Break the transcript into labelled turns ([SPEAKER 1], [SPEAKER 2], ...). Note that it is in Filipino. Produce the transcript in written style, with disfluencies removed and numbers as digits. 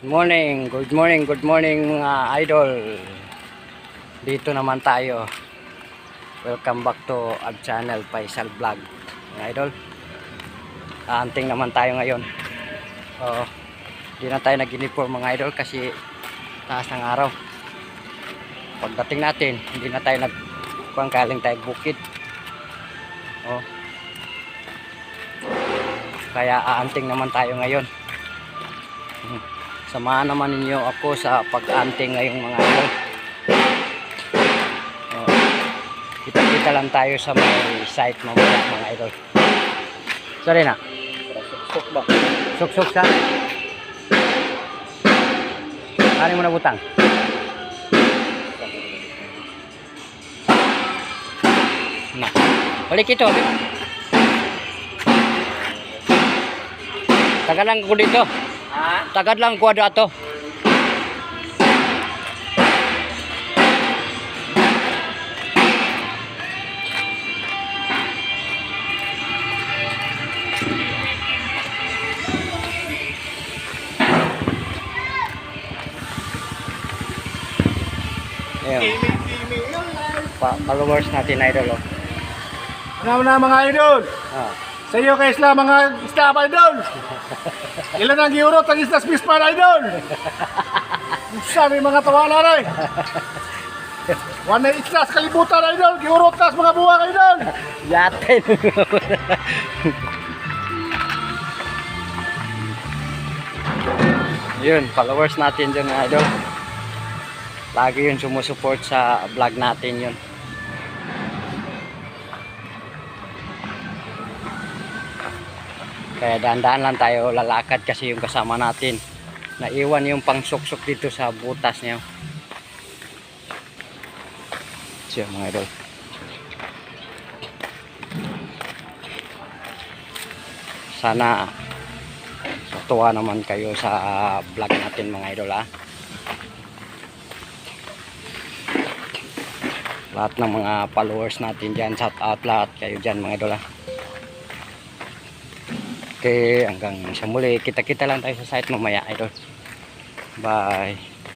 [SPEAKER 1] Good morning mga idol. Dito naman tayo. Welcome back to our channel, Faisal Vlog. Mga idol, aanting naman tayo ngayon. Di na tayo nag-uniform mga idol kasi taas ng araw. Pagdating natin, hindi na tayo nagpangkaling tayo bukid. Kaya aanting naman tayo ngayon. Samahan naman ninyo ako sa pag-anting ngayong mga idol. Kita-kita lang tayo sa may site mamaya mga idol. Sorry na. Suksok ba? Suksok sa? Ano mo na butang? Na. Balik ito. Tagal lang ko dito. Tagad lang kwadrato. Followers natin idol.
[SPEAKER 2] Ano na mga idol? Sa iyo kay Isla mga staff idol. Ilan ang giurot ang islas bispan idol? Sabi mga tawala rin. Wana islas kalibutan idol. Giurot tas mga buwak idol.
[SPEAKER 1] Yatin. Yun, followers natin dyan idol. Lagi yun sumusuport sa vlog natin yun. Kaya dahan-dahan lang tayo lalakad kasi yung kasama natin naiwan yung pangsuksok dito sa butas niya. Siya mga idol. Sana matuwa naman kayo sa vlog natin mga idol ha. Lahat ng mga followers natin dyan, shout out lahat kayo dyan mga idol ha. Okay, hanggang sa muli. Kita-kita lang tayo sa site mamaya idol. Bye.